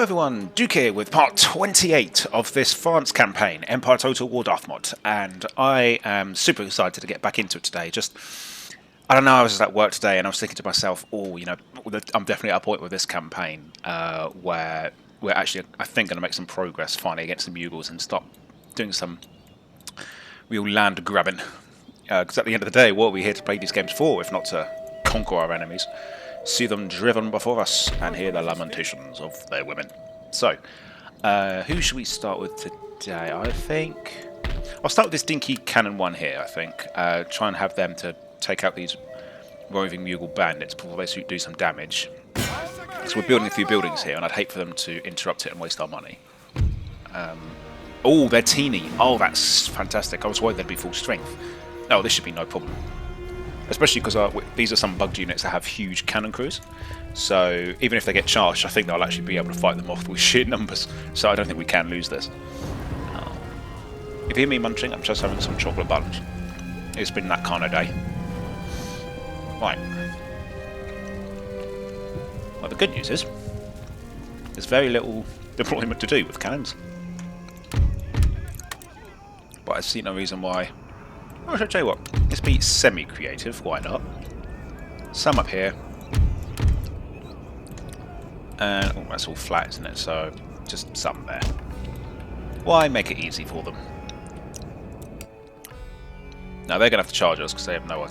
everyone, Duke here with part 28 of this France campaign, Empire Total War Darthmod, and I am super excited to get back into it today. I don't know, I was just at work today and I was thinking to myself, I'm definitely at a point with this campaign where we're actually, I think, going to make some progress finally against the Mughals and stop doing some real land grabbing. Because at the end of the day, what are we here to play these games for, if not to conquer our enemies? See them driven before us and hear the lamentations of their women. So, who should we start with today? I think I'll start with this dinky cannon one here. I think try and have them to take out these roving Mughal bandits, probably do some damage. Because we're building a few buildings here, and I'd hate for them to interrupt it and waste our money. Oh, they're teeny. Oh, that's fantastic. I was worried they'd be full strength. Oh, this should be no problem. Especially because these are some bugged units that have huge cannon crews. So even if they get charged, I think they'll actually be able to fight them off with sheer numbers. So I don't think we can lose this. If you hear me munching, I'm just having some chocolate buns. It's been that kind of day. Right. Well, the good news is there's very little deployment to do with cannons. But I see no reason why. I'll tell you what, let's be semi-creative, why not? Some up here. And, oh, that's all flat, isn't it? So, just some there. Why make it easy for them? Now, they're going to have to charge us because they have no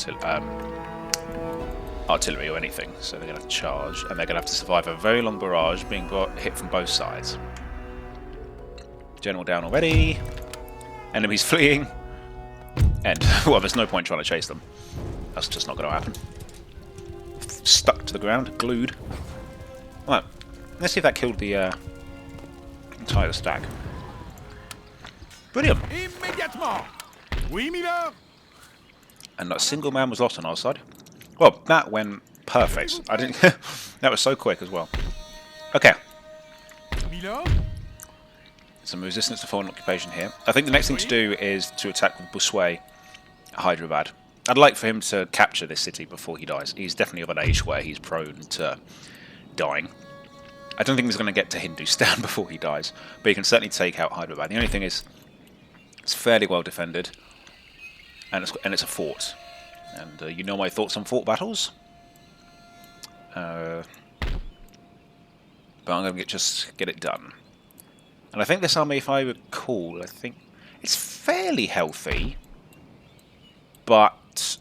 artillery or anything. So they're going to have to charge, and they're going to have to survive a very long barrage being hit from both sides. General down already. Enemies fleeing. And, well, there's no point trying to chase them. That's just not going to happen. Stuck to the ground, glued. Right, let's see if that killed the entire stack. Brilliant! And not a single man was lost on our side. Well, that went perfect. I didn't. That was so quick as well. Okay. Some resistance to foreign occupation here. I think the next thing to do is to attack with Bossuet, Hyderabad. I'd like for him to capture this city before he dies. He's definitely of an age where he's prone to dying. I don't think he's going to get to Hindustan before he dies, but he can certainly take out Hyderabad. The only thing is, it's fairly well defended, and it's a fort. And you know my thoughts on fort battles. But I'm going to just get it done. And I think this army, if I recall, I think it's fairly healthy, but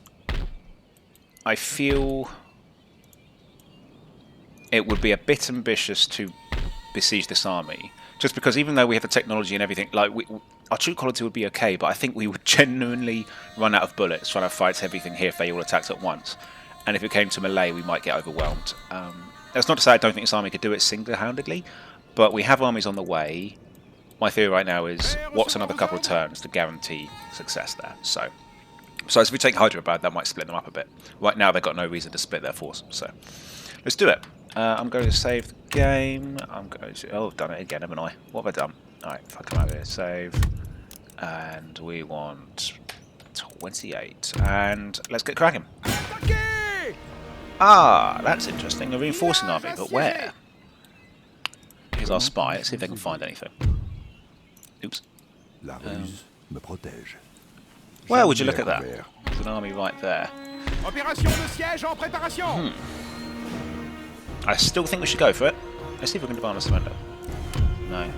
I feel it would be a bit ambitious to besiege this army, just because even though we have the technology and everything, like our troop quality would be okay, but I think we would genuinely run out of bullets trying to fight everything here if they all attacked at once. And if it came to melee, we might get overwhelmed. That's not to say I don't think this army could do it single-handedly, but we have armies on the way. My theory right now is, what's another couple of turns to guarantee success there? So, besides, if we take Hyderabad, that might split them up a bit. Right now, they've got no reason to split their force, so let's do it. I'm going to save the game. I'm going to... Oh, I've done it again, haven't I? What have I done? Alright, if I come out here, save. And we want 28. And let's get cracking. Ah, that's interesting. A reinforcing army, but where? Here's our spy. Let's see if they can find anything. Oops. Well, would you look at that? There's an army right there. I still think we should go for it. Let's see if we can demand a surrender. No.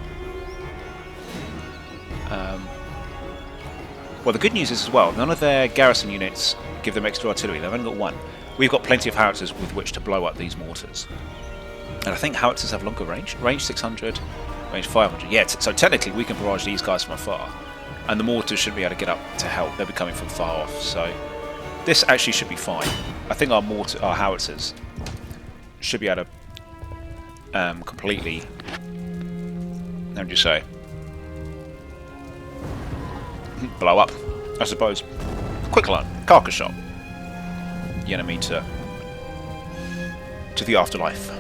Well, the good news is as well, none of their garrison units give them extra artillery. They've only got one. We've got plenty of howitzers with which to blow up these mortars. And I think howitzers have longer range. Range 600, range 500. Yeah, so technically we can barrage these guys from afar. And the mortars should be able to get up to help. They'll be coming from far off. So this actually should be fine. I think our howitzers should be able to completely... How would you say? Blow up, I suppose. Quick line, carcass shot. The enemy to the afterlife.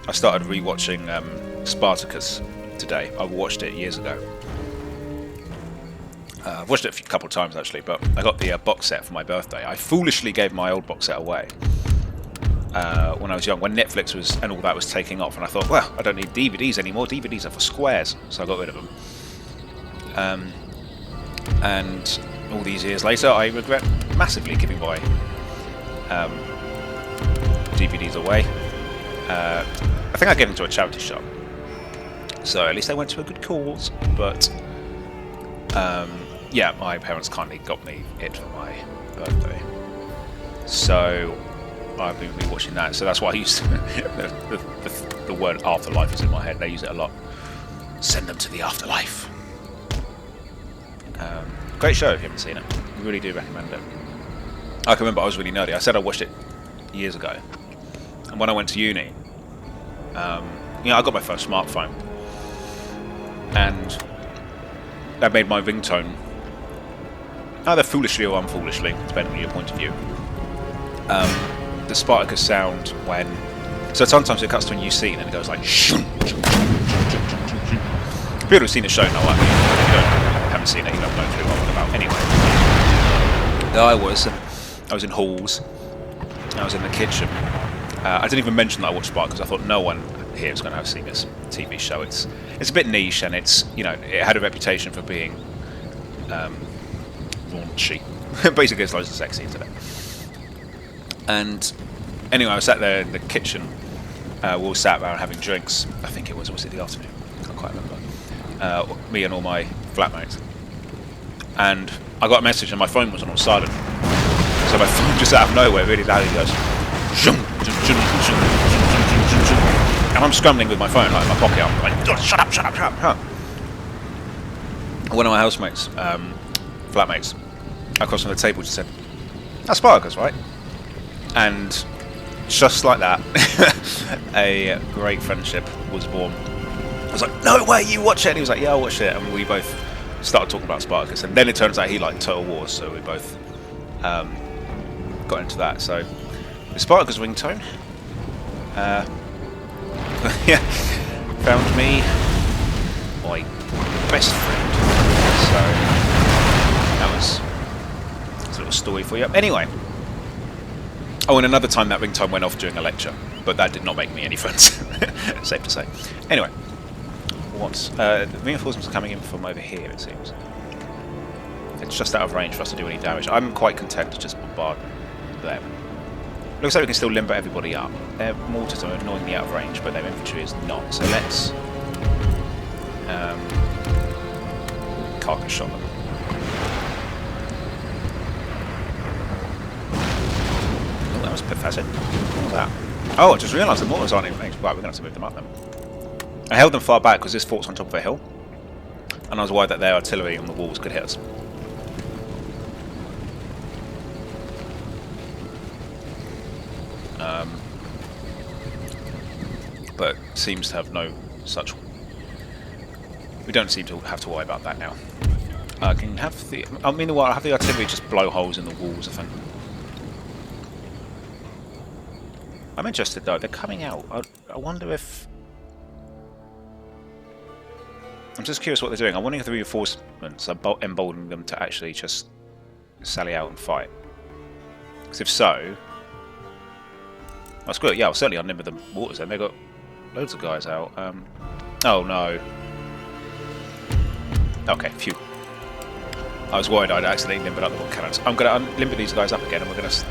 I started rewatching Spartacus today. I watched it years ago. I've watched it a couple of times actually, but I got the box set for my birthday. I foolishly gave my old box set away. when I was young, when Netflix was and all that was taking off, and I thought, well, I don't need DVDs anymore. DVDs are for squares, so I got rid of them. And all these years later, I regret massively giving my DVDs away. I think I gave them to a charity shop, so at least they went to a good cause. But yeah, my parents kindly got me it for my birthday, so I've been rewatching that. So that's why I used the word afterlife is in my head. They use it a lot. Send them to the afterlife. Great show if you haven't seen it. I really do recommend it. I can remember I was really nerdy. I said I watched it years ago, and when I went to uni, I got my first smartphone, and that made my ringtone, either foolishly or unfoolishly, depending on your point of view, the Spartacus sound when. So sometimes it cuts to a new scene and it goes like. People who've seen the show know what I mean. If you haven't seen it, you don't know what I'm on about. Anyway, I was in halls. I was in the kitchen. I didn't even mention that I watched Spartacus because I thought no one here is going to have seen this TV show. It's a bit niche, and it had a reputation for being raunchy. Basically, there's loads of sex scenes in it. And anyway, I was sat there in the kitchen. We all sat around having drinks. I think it was it the afternoon? I can't quite remember. Me and all my flatmates. And I got a message, and my phone wasn't on silent. So my phone just out of nowhere really loudly goes. And I'm scrambling with my phone, like in my pocket. I'm like, shut up. One of my housemates, flatmates, across from the table just said, "That's Spartacus, right?" And just like that, a great friendship was born. I was like, "No way, you watch it?" And he was like, "Yeah, I watched it." And we both started talking about Spartacus. And then it turns out he liked Total War, so we both got into that. So the Spartacus ringtone, yeah, found me my best friend. So that was a little story for you. Anyway. Oh, and another time that ringtone went off during a lecture, but that did not make me any friends. Safe to say. Anyway, the reinforcements are coming in from over here, it seems. It's just out of range for us to do any damage. I'm quite content to just bombard them. Looks like we can still limber everybody up. Their mortars are annoyingly out of range, but their infantry is not. So let's carcass shot them. That was pathetic. What was that? Oh, I just realised the mortars aren't in range. Right, we're going to have to move them up then. I held them far back because this fort's on top of a hill, and I was worried that their artillery on the walls could hit us. But seems to have no such. We don't seem to have to worry about that now. Can have the. I mean, I'll have the artillery just blow holes in the walls, I think. I'm interested though. They're coming out. I wonder if. I'm just curious what they're doing. I'm wondering if the reinforcements are emboldening them to actually just sally out and fight. Because if so, that's good. Yeah, I'll certainly unlimber the mortars. Then they got loads of guys out. Oh no. Okay, phew. I was worried I'd accidentally limbered up the cannons. I'm going to unlimber these guys up again, and we're going to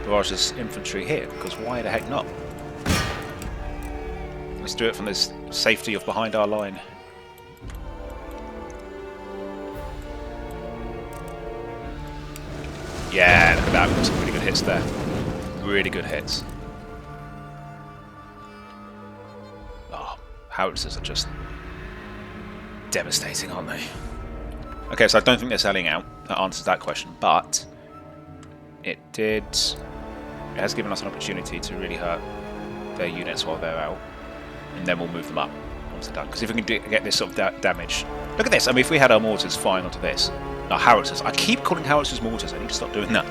barrage this infantry here. Because why the heck not? Let's do it from this safety of behind our line. Yeah, look at that. We've got some really good hits there. Really good hits. Oh, howitzers are just devastating, aren't they? Okay, so I don't think they're selling out. That answers that question, but it has given us an opportunity to really hurt their units while they're out, and then we'll move them up once they're done. Because if we can get this sort of damage, look at this. I mean, if we had our mortars firing onto this, our howitzers. I keep calling howitzers mortars. I need to stop doing that.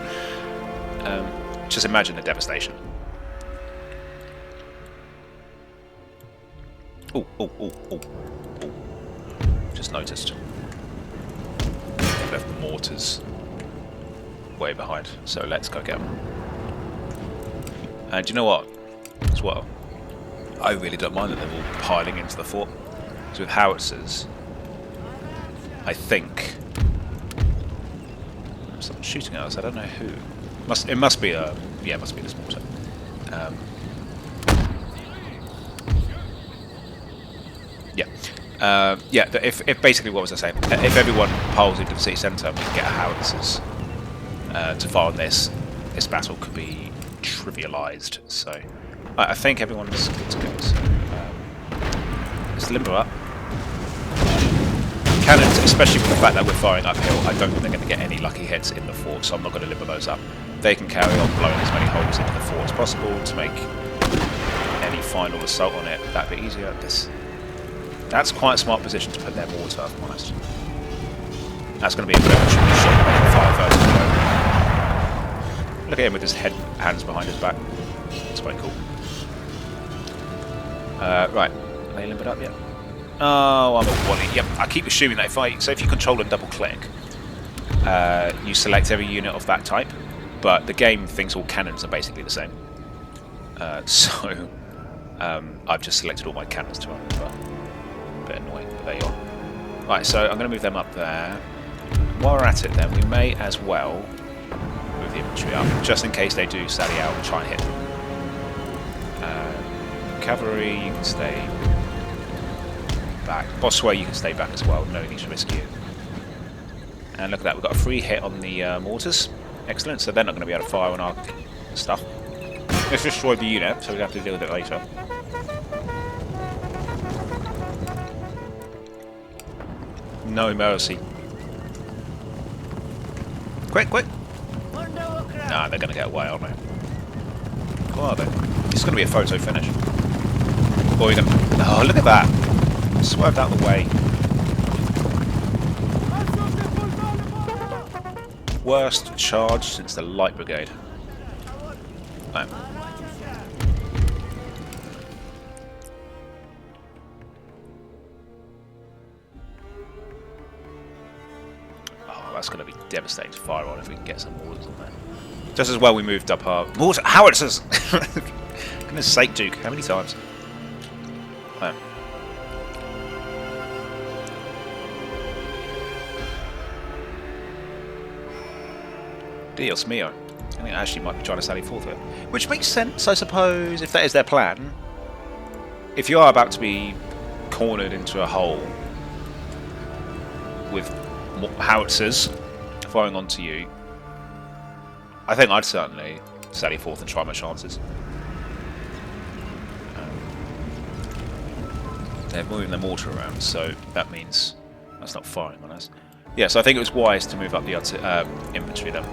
Just imagine the devastation. Oh. Just noticed. They left mortars way behind, so let's go get them. And you know what? As well, I really don't mind that they're all piling into the fort. So with howitzers, I think someone's shooting at us. I don't know who. It must be a it must be this mortar. If basically what was I saying? If everyone piles into the city centre, we can get howitzers to fire on this. This battle could be trivialised. So I think everyone's good to go. So, let's limber up. Cannons, especially with the fact that we're firing uphill, I don't think they're going to get any lucky hits in the fort, so I'm not going to limber those up. They can carry on blowing as many holes into the fort as possible to make any final assault on it that bit easier. That's quite a smart position to put their mortar, if I'm honest. That's going to be a good opportunity to shot making fire first. Look at him with his hands behind his back. It's quite cool. Right, are they limbered up yet? Oh, I'm a wally. Yep, I keep assuming that if you control and double click, you select every unit of that type, but the game thinks all cannons are basically the same. So I've just selected all my cannons to run, but a bit annoying, but there you are. Right, so I'm going to move them up there. While we're at it then, we may as well move the infantry up, just in case they do sally out and try and hit them. Cavalry, you can stay back. Bossuet, you can stay back as well, no need to risk you. And look at that, we've got a free hit on the mortars. Excellent, so they're not going to be able to fire on our stuff. Let's destroy the unit, so we have to deal with it later. No mercy. Quick, quick! Nah, they're going to get away, aren't they? What are they? It's going to be a photo finish. Or you're going to... Oh, look at that! Swerved out of the way. Worst charge since the Light Brigade. Oh. Oh, that's going to be devastating to fire on if we can get some mortars on there. Just as well we moved up our... Mortar howitzers! Goodness sake, Duke, how many times? Oh. Dios mio. I think I actually might be trying to sally forth here. Which makes sense, I suppose, if that is their plan. If you are about to be cornered into a hole with howitzers firing onto you, I think I'd certainly sally forth and try my chances. They're moving the mortar around, so that means that's not firing on us. Yeah, so I think it was wise to move up the infantry then.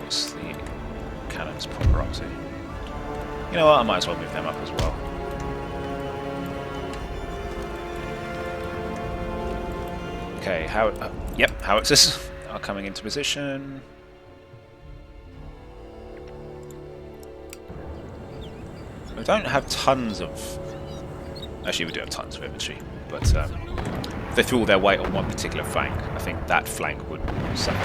What's the cannons proper up to? You know what, I might as well move them up as well. Okay, yep, howitzers are coming into position. We don't have tons of... Actually, we do have tons of infantry, but if they threw all their weight on one particular flank, I think that flank would suffer.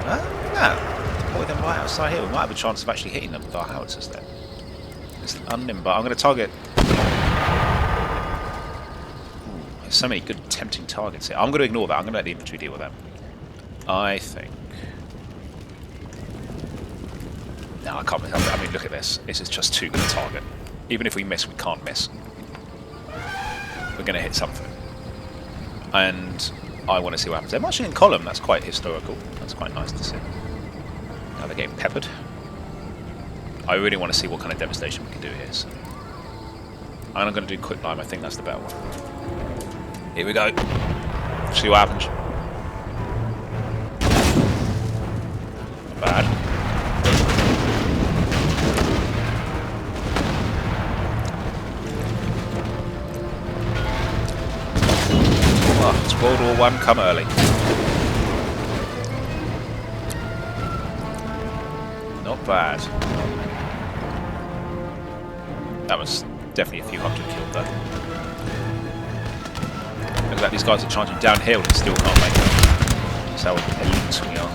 Look at that. Point them right outside here. We might have a chance of actually hitting them with our howitzers there. It's unlimber. I'm going to target... Ooh, there's so many good tempting targets here. I'm going to ignore that. I'm going to let the infantry deal with them. I think... No, I can't miss. I mean, look at this. This is just too good a target. Even if we miss, we can't miss. We're going to hit something. And I want to see what happens. They're marching in column. That's quite historical. That's quite nice to see. Now they're getting peppered. I really want to see what kind of devastation we can do here. So. And I'm going to do quick lime. I think that's the better one. Here we go. See what happens. Not bad. It's World War I, come early. Not bad. That was definitely a few hundred killed though. Look at that, these guys are charging downhill and still can't make it. That's how elite we are.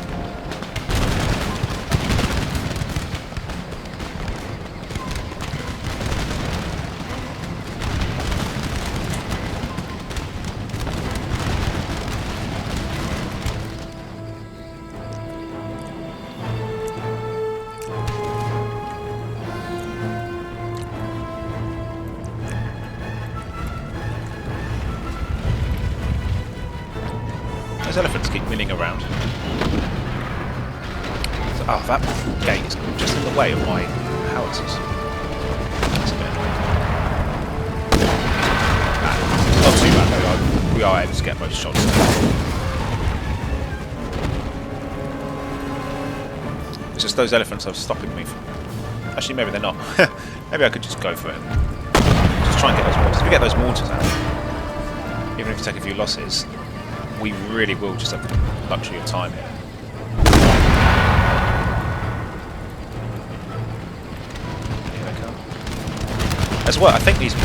Those elephants keep milling around. So, oh, that gate is just in the way of my howitzers. That's a bit annoying. Not too bad though. We are able to get most shots. It's just those elephants are stopping me from... Actually, maybe they're not. Maybe I could just go for it. Just try and get those mortars. If we get those mortars out, even if you take a few losses, we really will just have the luxury of time here. Here they come. As well, I think these are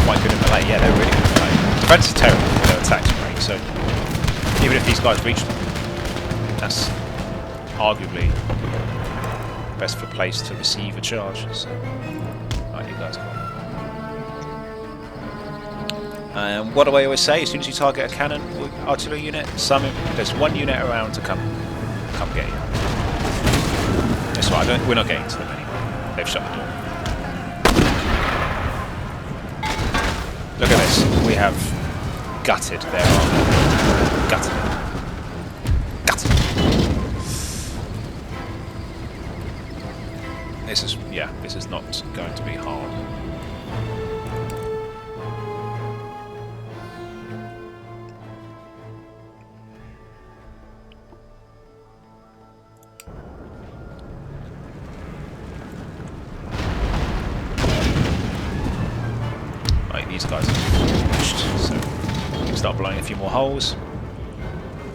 quite good in melee. Yeah, they're really good in melee. Defense is terrible with their attacks rate, so even if these guys reach them, that's arguably best for place to receive a charge. So, right, you guys go. What do I always say? As soon as you target a cannon or artillery unit, there's one unit around to come get you. That's right. We're not getting to them anyway. They've shut the door. Look at this. We have gutted their army. Gutted. Gutted. This is not going to be hard. Right, these guys are finished, so we can start blowing a few more holes.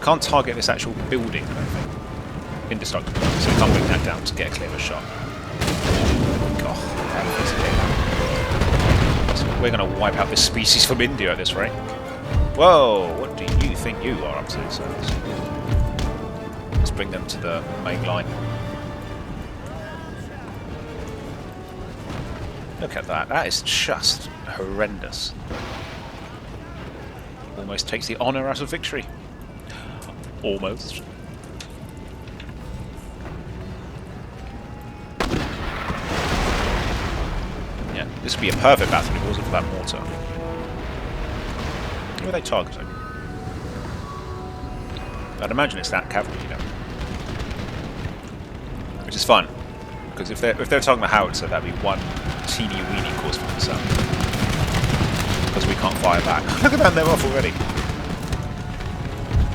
Can't target this actual building, I don't think. Indestructible, so we can't bring that down to get a clearer shot. We're going to wipe out this species from India at this rate. Whoa, what do you think you are up to? So let's bring them to the main line. Look at that, that is just horrendous. Almost takes the honour out of victory. Almost. This would be a perfect battle if it wasn't for that mortar. Who are they targeting? I'd imagine it's that cavalry, you know. Which is fun, because if they're targeting the howitzer, that'd be one teeny weeny cause for concern. Because we can't fire back. Look at them, they're off already.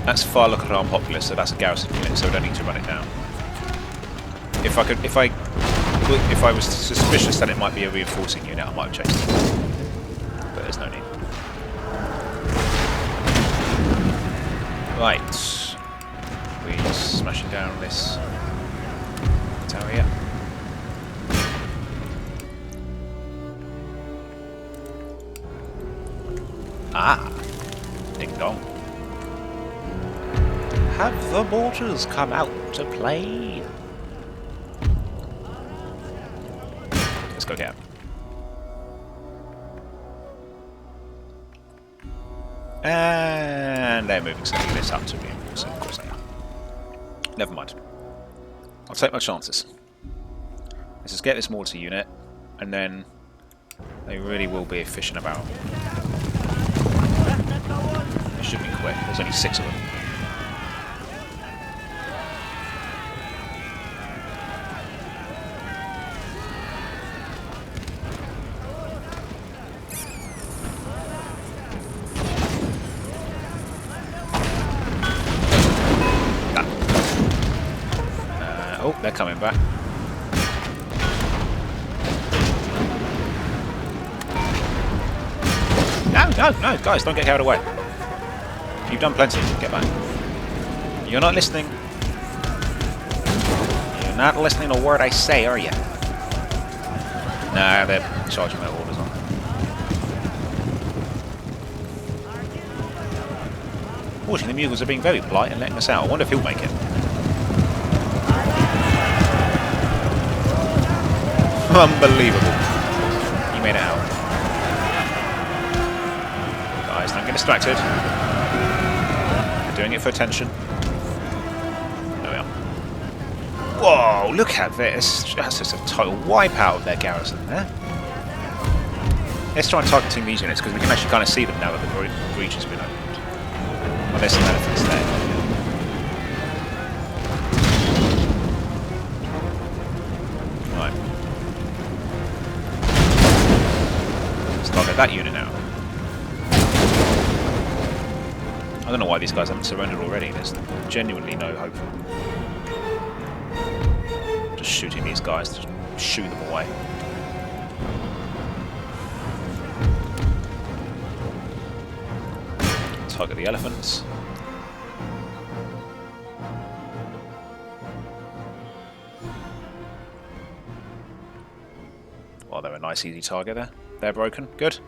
That's far look at unpopular, so that's a garrison unit, so we don't need to run it down. If I was suspicious that it might be a reinforcing unit, I might have chased it. But there's no need. Right. We're smashing down this tower here. Ah! Ding dong. Have the mortars come out to play? Let's go down. And they're moving some units up to reinforce, of course they are. Never mind. I'll take my chances. Let's just get this mortar unit, and then they really will be efficient about. It should be quick. There's only 6 of them. Oh, they're coming back. No, guys, don't get carried away. You've done plenty. Get back. You're not listening. You're not listening to a word I say, are you? Nah, they're charging their orders on. Fortunately, the Mughals are being very polite and letting us out. I wonder if he'll make it. Unbelievable. He made it out. Guys, don't get distracted. They're doing it for attention. There we are. Whoa, look at this. That's just a total wipeout of their garrison there. Let's try targeting these units because we can actually kind of see them now that the breach has been opened. Well, there's some elephants there. Right. Let's target that unit now. I don't know why these guys haven't surrendered already. There's genuinely no hope for them. Just shooting these guys, just shoo them away. Target the elephants. Well, they're a nice easy target there. They're broken. Good.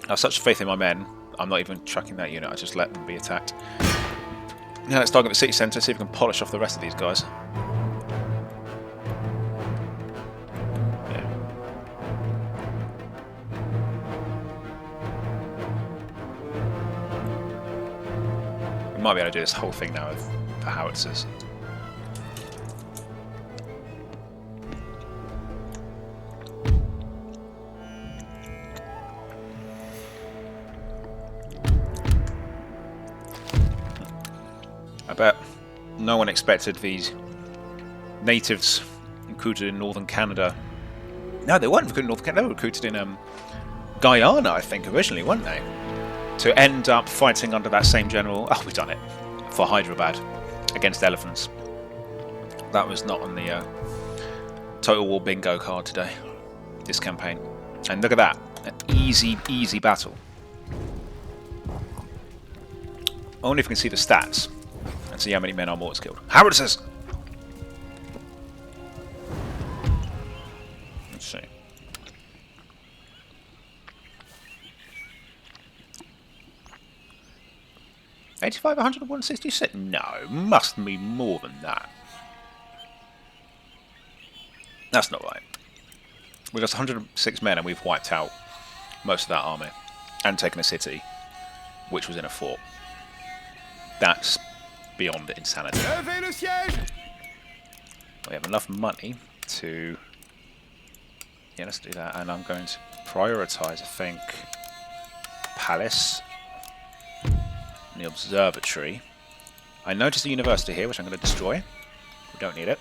I have such faith in my men, I'm not even tracking that unit, I just let them be attacked. Now let's target the city centre, see if we can polish off the rest of these guys. Yeah. We might be able to do this whole thing now with the howitzers. I bet no one expected these natives recruited in northern Canada. No, they weren't recruited in northern Canada, they were recruited in Guyana, I think, originally, weren't they? To end up fighting under that same general. Oh, we've done it. For Hyderabad against elephants. That was not on the Total War bingo card today, this campaign. And look at that. An easy, easy battle. Only if we can see the stats. And see how many men our mortars killed. Howitzers! Let's see. $85, 100, 166? No, must be more than that. That's not right. We lost 106 men and we've wiped out most of that army. And taken a city, which was in a fort. That's beyond insanity. We have enough money to... Yeah, let's do that. And I'm going to prioritise, I think, Palace and the Observatory. I noticed the University here, which I'm going to destroy. We don't need it.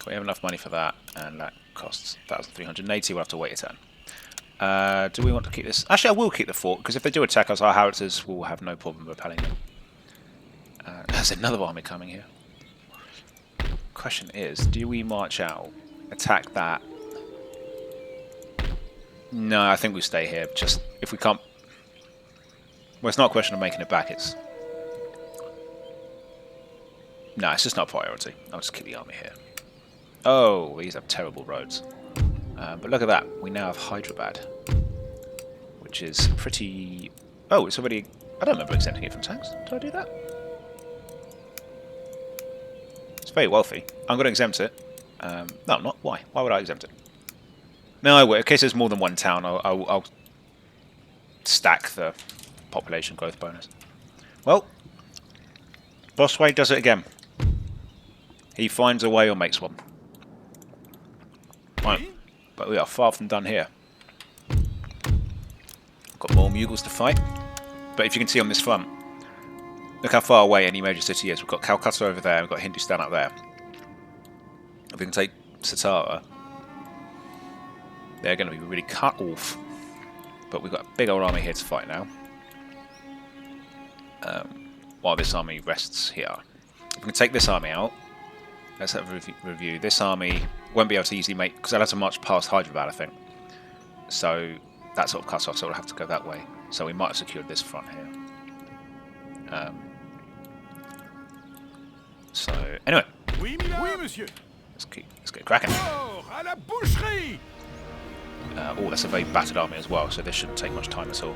We have enough money for that, and that costs 1,380. We'll have to wait a turn. Do we want to keep this? Actually, I will keep the fort, because if they do attack us, our howitzers will have no problem repelling them. There's another army coming here. Question is, do we march out, attack that? No, I think we stay here. Just, if we can't... Well, it's not a question of making it back, it's... No, it's just not a priority. I'll just keep the army here. Oh, these have terrible roads. But look at that, we now have Hyderabad, which is pretty... Oh, it's already... I don't remember exempting it from tax. Did I do that? It's very wealthy. I'm going to exempt it. No, I'm not. Why? Why would I exempt it? No, I will. In case there's more than one town, I'll stack the population growth bonus. Well, Bossuet does it again. He finds a way or makes one. Right. But we are far from done here. Got more Mughals to fight. But if you can see on this front, look how far away any major city is. We've got Calcutta over there, we've got Hindustan up there. If we can take Satara, they're going to be really cut off. But we've got a big old army here to fight now. While this army rests here. If we can take this army out, let's have a review. This army won't be able to easily make, because they'll have to march past Hyderabad, I think. So that sort of cuts off, so we'll have to go that way. So we might have secured this front here. So anyway, let's get cracking. Oh, that's a very battered army as well, so this shouldn't take much time at all.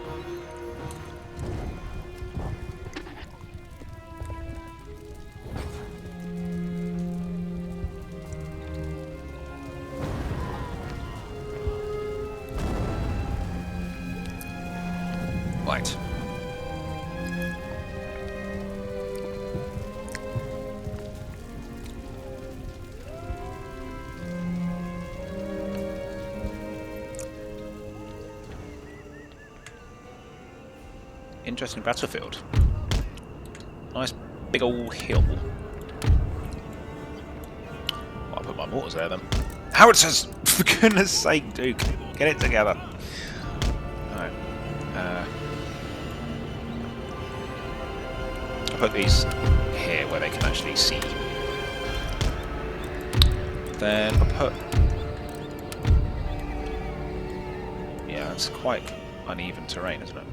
Right. interesting battlefield. Nice big old hill. I'll put my mortars there then. Howitzers! For goodness sake, Duke, get it together. Alright. I'll put these here where they can actually see. Then I'll put... Yeah, it's quite uneven terrain, isn't it?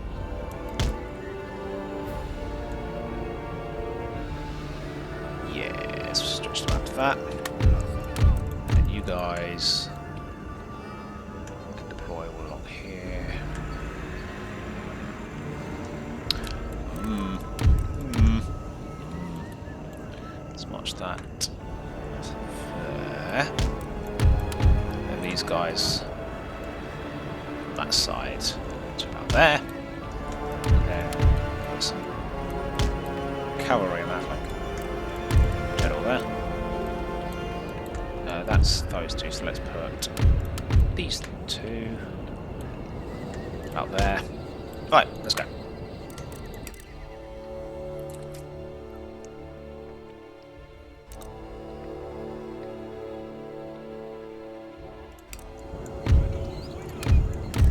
Yes, stretch them out to that. And you guys can deploy all along here. Let's march that there. And these guys on that side to about there. And put some cavalry in that flank. There. That's those two, so let's put these two out there. Right, let's go.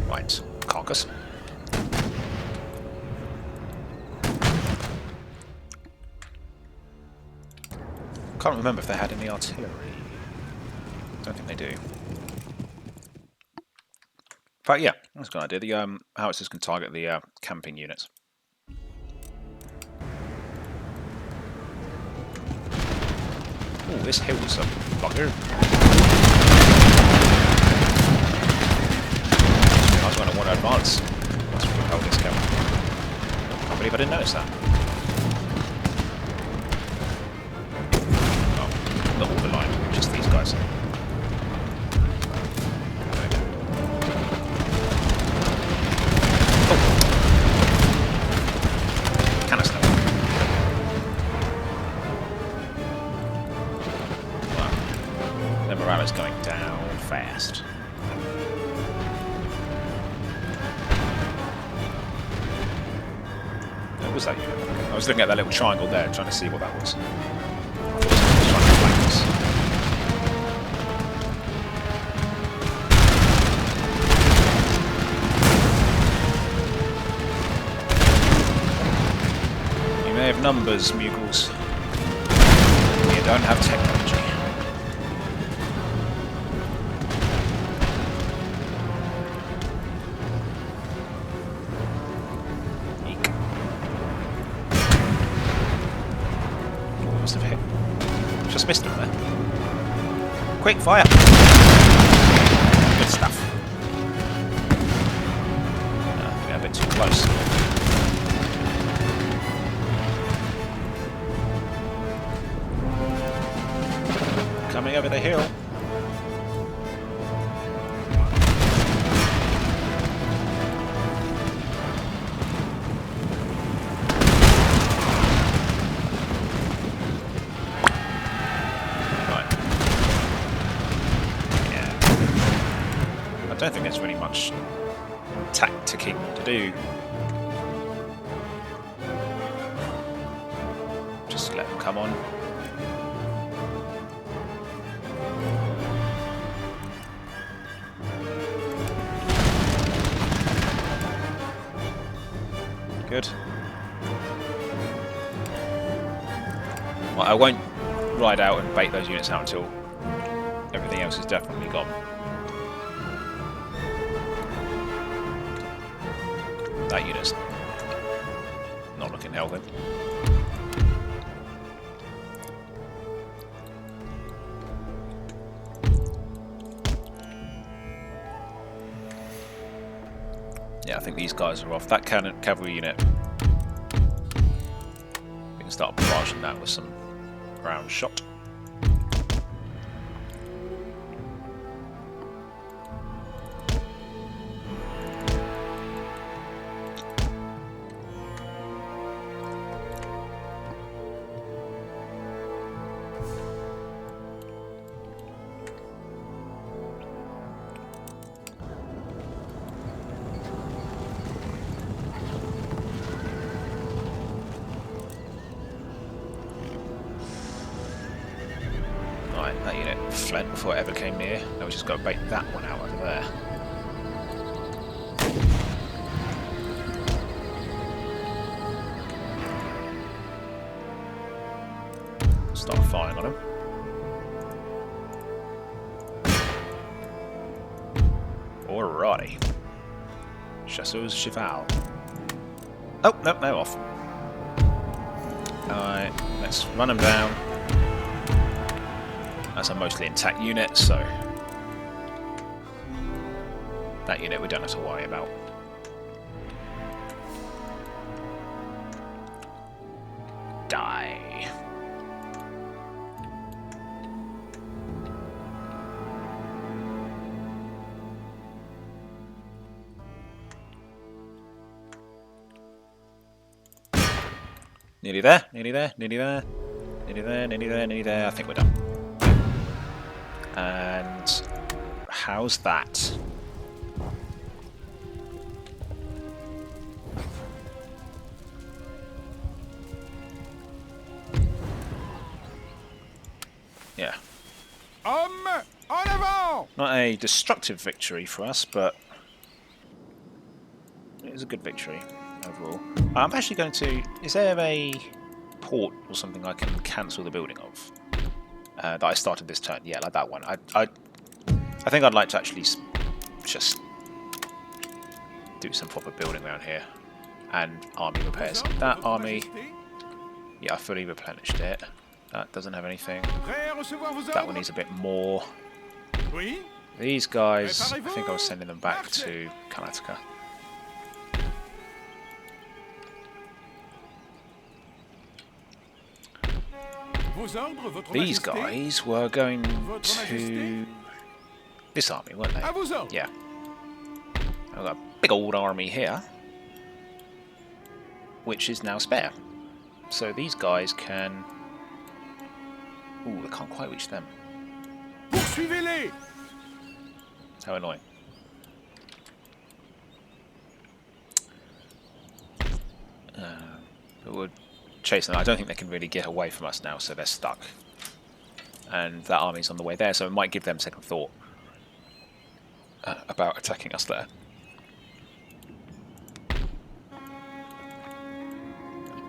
Right, carcass. Can't remember if they had any artillery. Don't think they do. But yeah, that's a good idea. The howitzers can target the camping units. Oh, this hill's a bugger. I was going to want to advance once we repel this camp. Can't believe I didn't notice that. Not all the line, just these guys. Oh. Canister. Wow. Their morale is going down fast. What was that unit? I was looking at that little triangle there, trying to see what that was. You may have numbers, Mughals. You don't have technology. Eek. Oh, must have hit. Just missed him there. Quick fire! Good stuff. We're a bit too close. Coming over the hill. Right. Yeah. I don't think there's really much tacticking to do. Just let them come on. Good. Well, I won't ride out and bait those units out until everything else is definitely gone. That unit's not looking healthy. Yeah, I think these guys are off. That cavalry unit, we can start barraging that with some ground shot. fled before it ever came near. Now we just got to bait that one out over there. Start firing on him. Alrighty. Chasseurs cheval. Oh, no, no, off. Alright, let's run them down. That's a mostly intact unit, so that unit we don't have to worry about. Die. Nearly there, nearly there, nearly there, nearly there, nearly there, nearly there. I think we're done. And how's that? Yeah. Not a destructive victory for us, but it was a good victory overall. I'm actually going to... Is there a port or something I can cancel the building of? That I started this turn? Yeah, like that one. I think I'd like to actually just do some proper building around here. And army repairs. That army... Yeah, I fully replenished it. That doesn't have anything. That one needs a bit more. These guys, I think I was sending them back to Karnataka. These guys were going to this army, weren't they? Yeah. I've got a big old army here, which is now spare. So these guys can... Ooh, they can't quite reach them. How annoying. But we're chasing them. I don't think they can really get away from us now, so they're stuck. And that army's on the way there, so it might give them second thought about attacking us there.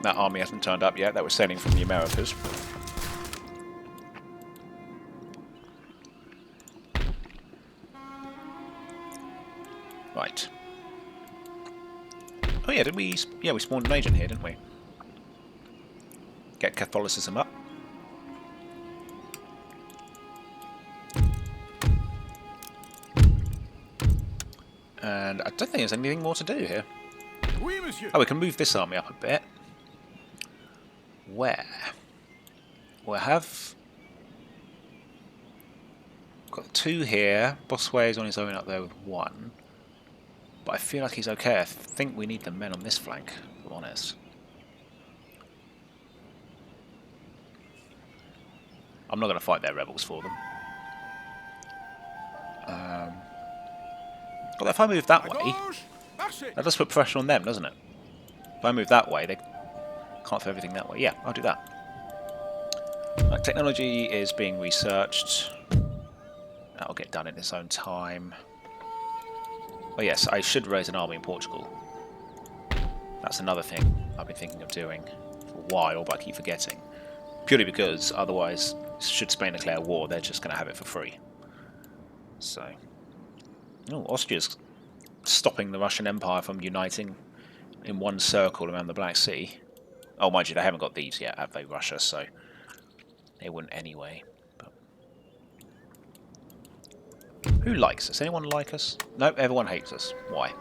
That army hasn't turned up yet. That was sailing from the Americas. Right. Oh yeah, did we? Yeah, we spawned an agent here, didn't we? Get Catholicism up. And I don't think there's anything more to do here. Oh, we can move this army up a bit. Where? We'll have... got two here. Bossuet is on his own up there with one. But I feel like he's okay. I think we need the men on this flank, if I'm honest. I'm not going to fight their rebels for them. But if I move that way, that does put pressure on them, doesn't it? If I move that way, they can't throw everything that way. Yeah, I'll do that. Right, technology is being researched. That'll get done in its own time. Oh yes, I should raise an army in Portugal. That's another thing I've been thinking of doing for a while, but I keep forgetting. Purely because otherwise, should Spain declare war, they're just going to have it for free. So, oh, Austria's stopping the Russian Empire from uniting in one circle around the Black Sea. Oh, mind you, they haven't got these yet, have they, Russia? So they wouldn't anyway. Who likes us? Anyone like us? Nope, everyone hates us. Why?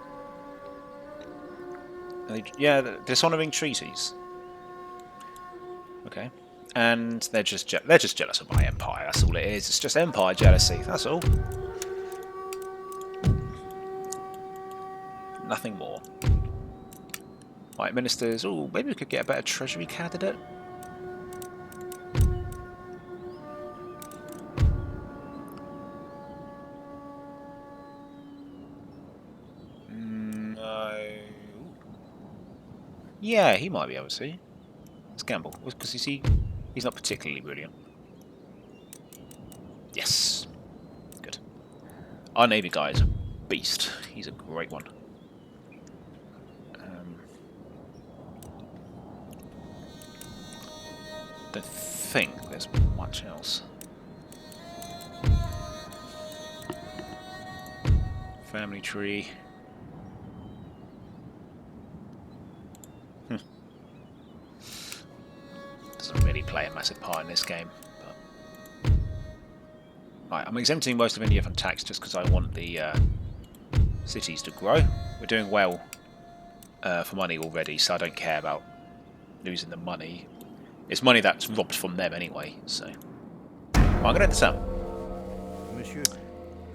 Yeah, dishonouring treaties. Okay, and they're just jealous of my empire. That's all it is. It's just empire jealousy. That's all. Nothing more. Right, ministers. Oh, maybe we could get a better treasury candidate. Yeah, he might be able to. Let's gamble. Because you see, he's not particularly brilliant. Yes. Our navy guy is a beast. He's a great one. Don't think there's much else. Family tree. Doesn't really play a massive part in this game. But... Right, I'm exempting most of India from tax just because I want the cities to grow. We're doing well for money already, so I don't care about losing the money. It's money that's robbed from them anyway, so... Well, I'm going to enter town.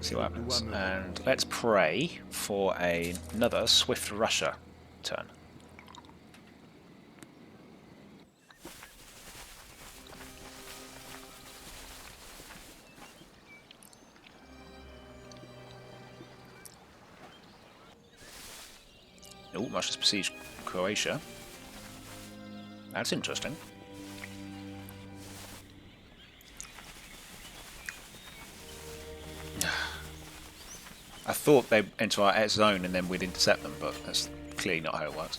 See what happens. And let's pray for another Swift Russia turn. Oh, Russia's besieged Croatia. That's interesting. I thought they'd enter our zone and then we'd intercept them, but that's clearly not how it works.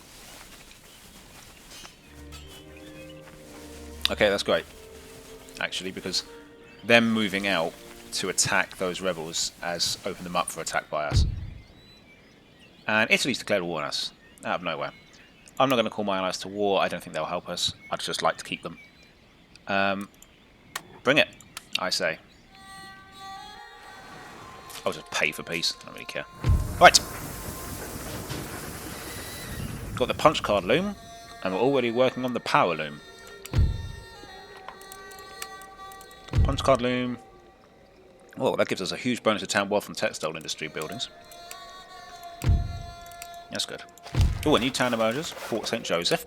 Okay, that's great. Actually, because them moving out to attack those rebels has opened them up for attack by us. And Italy's declared war on us, out of nowhere. I'm not going to call my allies to war, I don't think they'll help us. I'd just like to keep them. Bring it, I say. I'll just pay for peace, I don't really care. Right! Got the punch card loom, and we're already working on the power loom. Punch card loom. Oh, that gives us a huge bonus to town wealth and textile industry buildings. That's good. Oh, a new town emerges, Fort St. Joseph.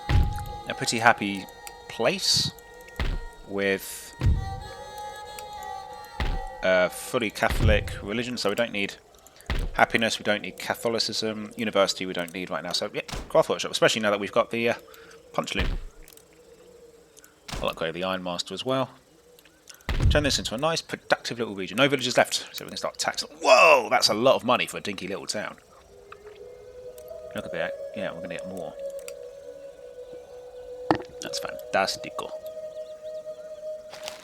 A pretty happy place with fully Catholic religion, so we don't need happiness, we don't need Catholicism, university we don't need right now, so yeah, craft workshop, especially now that we've got the punch loom. I'll upgrade the Iron Master as well. Turn this into a nice, productive little region. No villagers left, so we can start taxing. Whoa, that's a lot of money for a dinky little town. Look at that. Yeah, we're going to get more. That's fantastico.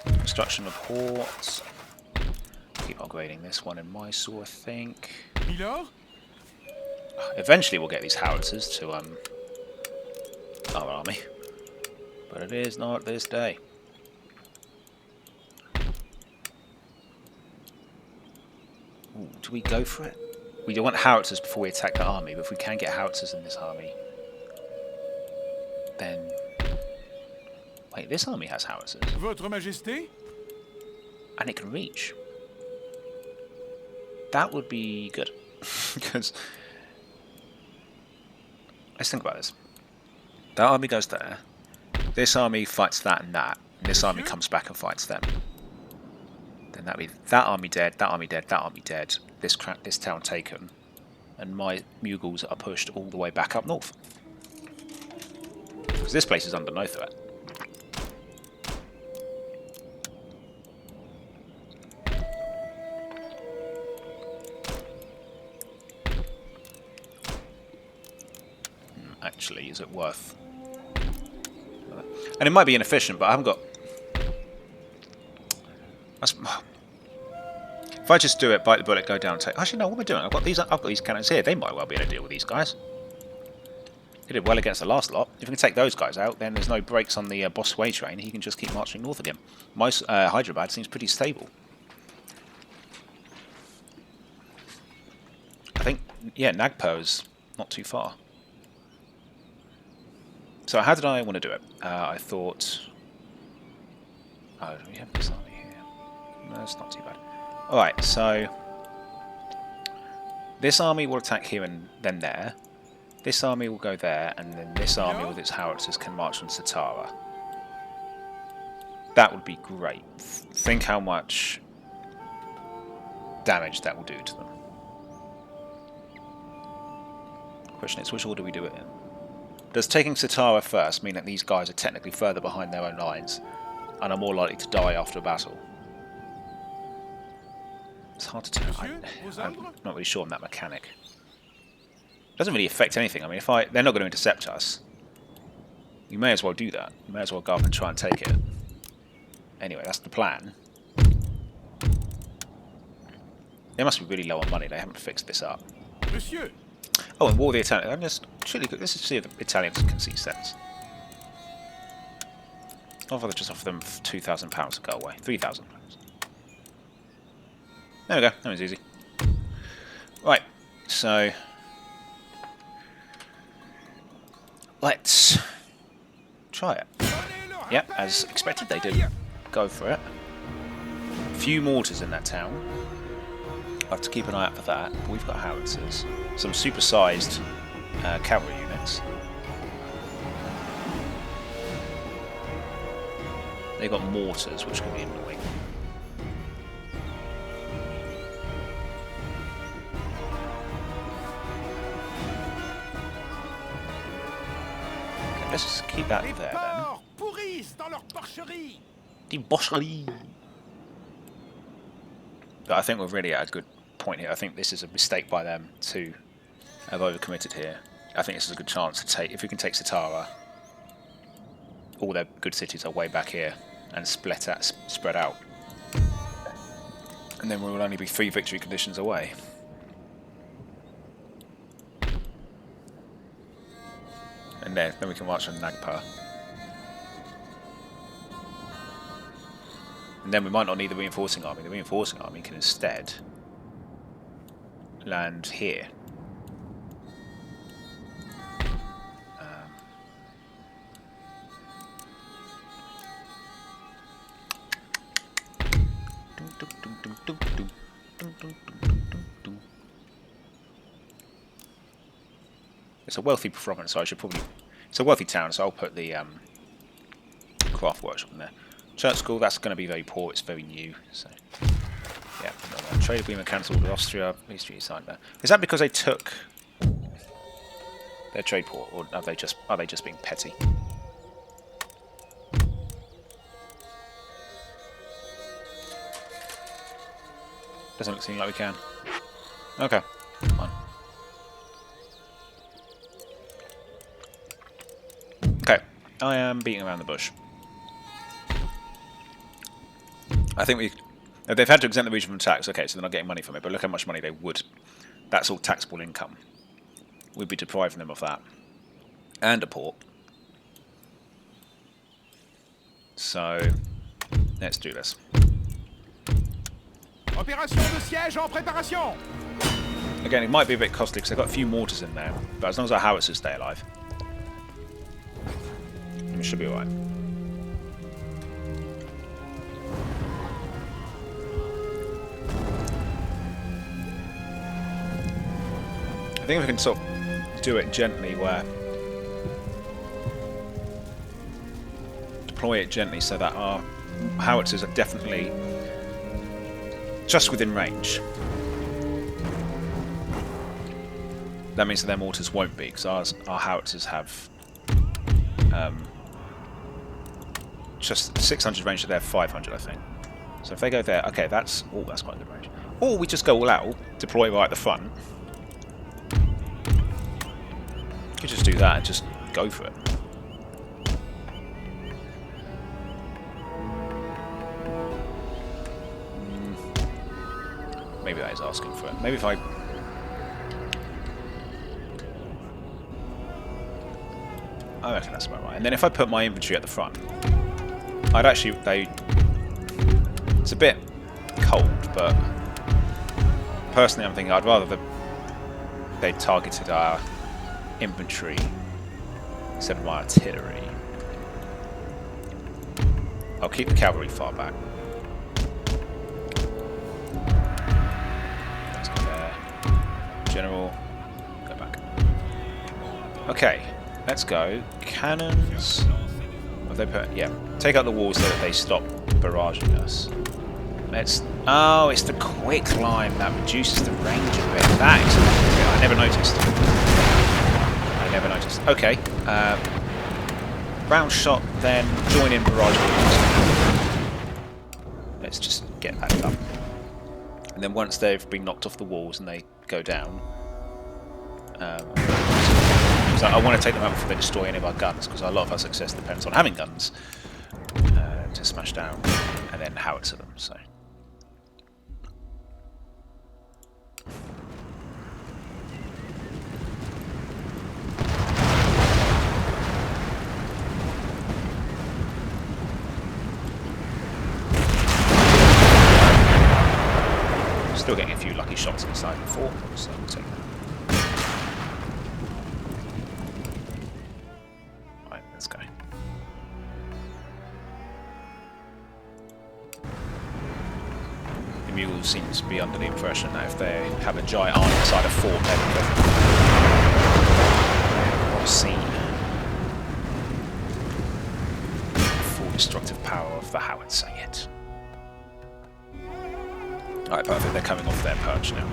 Construction of ports. Keep upgrading this one in Mysore, I think. Eventually we'll get these howitzers to our army. But it is not this day. Ooh, do we go for it? We don't want howitzers before we attack the army, but if we can get howitzers in this army, then... Wait, this army has howitzers. Votre Majesté? And it can reach. That would be good. Because... Let's think about this. That army goes there. This army fights that and that. And this army comes back and fights them. Then that'd be that army dead, that army dead, that army dead. This town taken. And my Mughals are pushed all the way back up north. Because this place is under no threat. Actually, is it worth? And it might be inefficient, but I haven't got... If I just do it, bite the bullet, go down, take... Actually, no, what am I doing? I've got these cannons here. They might well be able to deal with these guys. They did well against the last lot. If we can take those guys out, then there's no brakes on the Bossuet train. He can just keep marching north again. Hyderabad seems pretty stable. I think, yeah, Nagpur's not too far. So how did I want to do it? I thought... Oh, do we have this army here? No, it's not too bad. Alright, so... This army will attack here and then there. This army will go there, and then this army with its howitzers can march on Satara. That would be great. Think how much damage that will do to them. Question is, which order we do it in? Does taking Satara first mean that these guys are technically further behind their own lines and are more likely to die after a battle? It's hard to tell. I'm not really sure on that mechanic. It doesn't really affect anything. I mean, they're not going to intercept us. You may as well do that. You may as well go up and try and take it. Anyway, that's the plan. They must be really low on money. They haven't fixed this up. Monsieur. Oh, and War the Italians. I'm just truly good. Let's see if the Italians can see sense. I'd rather just offer them £2,000 to go away. £3,000. There we go. That was easy. Right. So let's try it. Yep, as expected, they did go for it. A few mortars in that town. I'll have to keep an eye out for that. But we've got howitzers, some supersized cavalry units. They've got mortars, which can be annoying. Okay, let's just keep that there then. Debaucherie. But I think we're really at a good point here. I think this is a mistake by them to have overcommitted here. I think this is a good chance to take, if we can take Satara, all their good cities are way back here and spread out. And then we will only be 3 victory conditions away. And then we can march on Nagpur. And then we might not need the reinforcing army. The reinforcing army can instead land here. It's a wealthy province, so I should probably... It's a wealthy town, so I'll put the craft workshop in there. Church school, that's going to be very poor, it's very new, so... Yeah, trade agreement cancelled with Austria, history signed there. Is that because they took their trade port, or are they just being petty? Doesn't seem like we can. Okay, fine. Okay, I am beating around the bush. I think they've had to exempt the region from tax. Okay, so they're not getting money from it, but look how much money they would. That's all taxable income. We'd be depriving them of that. And a port. So, let's do this. Opération de siège en préparation. Again, it might be a bit costly because they've got a few mortars in there, but as long as our howitzers stay alive, it should be alright. I think we can sort of do it gently where... Deploy it gently so that our howitzers are definitely just within range. That means that their mortars won't be, because our howitzers have just 600 range to their 500, I think. So if they go there, okay, that's quite good range. Or we just go all out, deploy right at the front. You could just do that and just go for it. Maybe that is asking for it. Maybe if I... I reckon that's about right. And then if I put my infantry at the front, I'd actually... It's a bit cold, but... Personally, I'm thinking I'd rather they targeted our infantry instead of my artillery. I'll keep the cavalry far back. Let's go there. General, go back. Okay, let's go. Cannons. Have they put? Yeah. Take out the walls so that they stop barraging us. Let's. Oh, it's the quick climb that reduces the range a bit. That is. I never noticed. Okay. Round shot, then join in barrage. Let's just get that done. And then once they've been knocked off the walls and they go down, so I want to take them out before they destroy any of our guns, because a lot of our success depends on having guns to smash down and then howitzer them. So. Still getting a few lucky shots inside the fort, so we'll take that. Right, let's go. The Mughals seem to be under the impression that if they have a giant army inside a fort, they're what a scene. Full destructive power of the howitzer yet. Alright, perfect, they're coming off their perch now.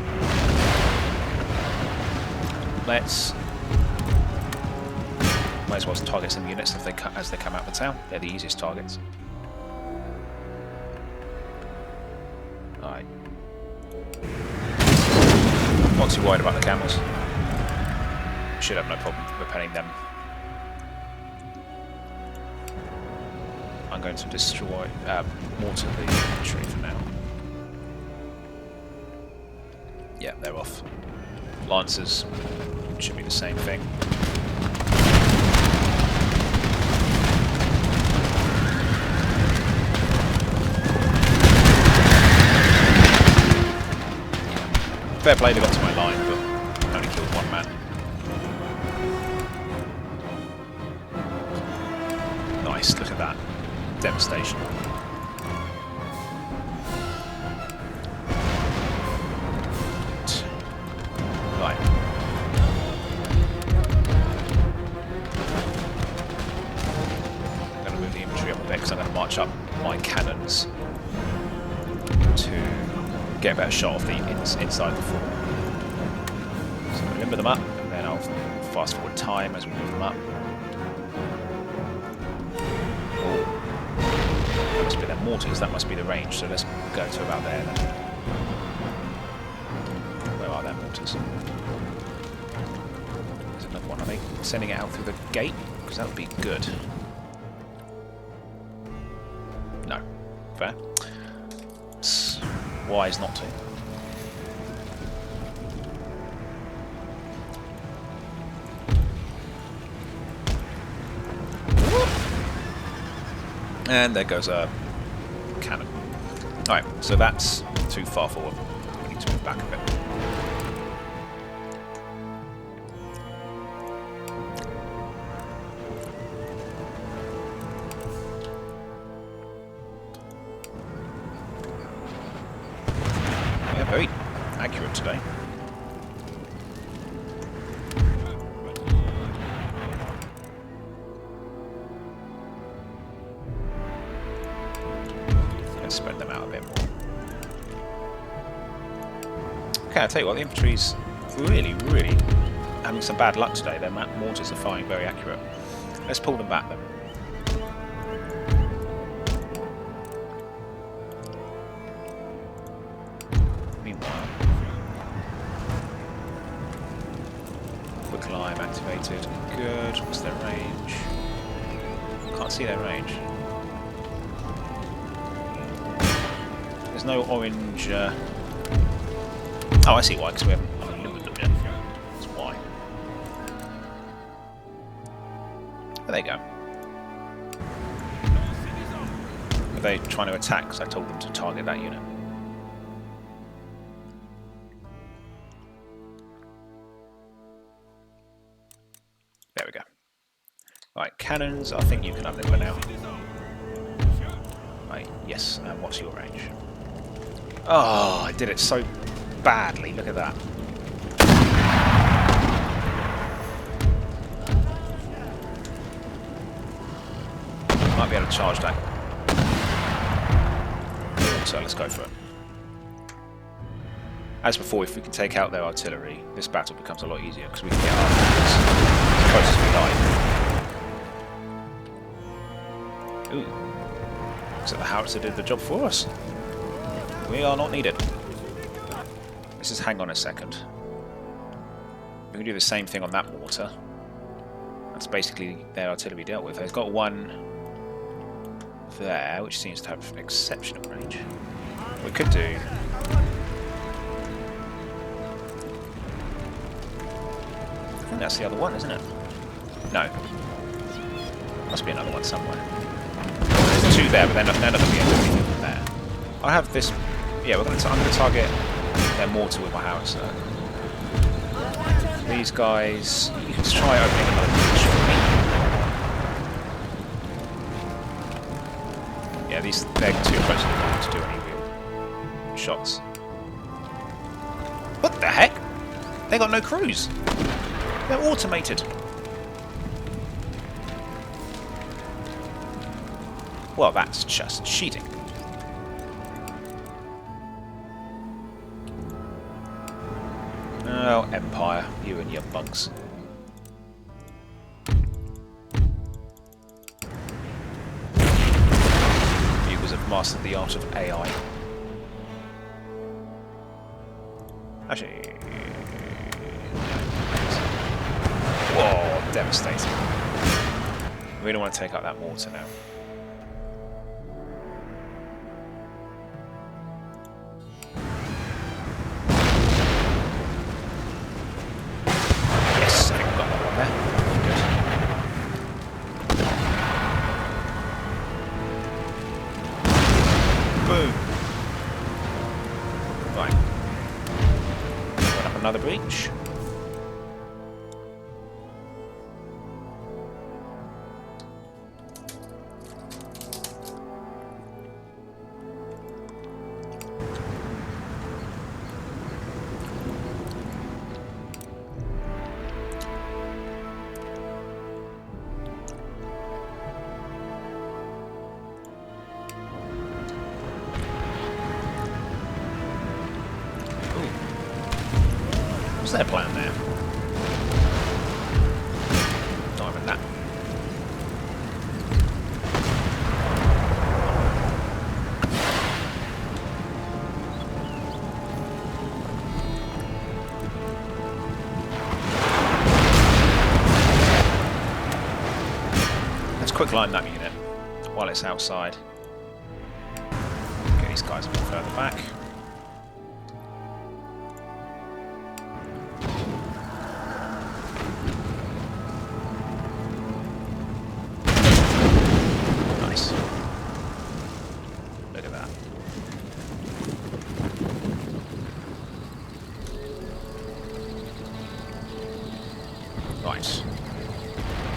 Let's... Might as well target some units if as they come out of the town. They're the easiest targets. Alright. Not too worried about the camels. Should have no problem repelling them. I'm going to destroy... mortar the infantry for now. Yeah, they're off. Lancers should be the same thing. Fair play, they got to my line, but only killed one man. Nice, look at that. Devastation. Right. I'm going to move the infantry up a bit because I'm going to march up my cannons to get a better shot of the inside the fort. So I'll limber them up, and then I'll fast forward time as we move them up. Oh. That must be their mortars, that must be the range, so let's go to about there then. Where are their mortars? There's another one. Are they sending it out through the gate? Because that would be good. No. Fair. It's wise not to. And there goes a cannon. Alright, so that's too far forward. We need to move back a bit. Yeah, very accurate today. Spread them out a bit more. Okay, I'll tell you what, the infantry's really having some bad luck today. Their mortars are firing very accurate. Let's pull them back then. Meanwhile, quick climb activated. Good. What's their range? Can't see their range. There's no orange... Oh, I see why, because we haven't limbered them yet. That's why. There they go. Are they trying to attack? Because I told them to target that unit. There we go. Right, cannons, I think you can have limber now. Right, yes, and what's your range? Oh, I did it so badly, look at that. Might be able to charge that. So let's go for it. As before, if we can take out their artillery, this battle becomes a lot easier because we can get our guns as close as we like. Ooh. So the howitzer did the job for us. We are not needed. Let's just hang on a second. We can do the same thing on that mortar. That's basically their artillery dealt with. They've got one there, which seems to have exceptional range. We could do... I think that's the other one, isn't it? No. Must be another one somewhere. There's two there, but they're not going to be able to be there. I have this... Yeah, I'm going to target their mortar with my howitzer. These guys... You can try opening another breach for me. Yeah, they're too close to do any real shots. What the heck? They got no crews. They're automated. Well, that's just cheating. Oh, Empire, you and your bugs. Bugles have mastered the art of AI. Actually... Whoa, devastating. We don't want to take out that mortar now. Yes, I think we've got that one there. Good. Boom. Right. Put up another breach. What's their plan there? Diamond that. Let's quick line that unit while it's outside. Get these guys a bit further back. Right.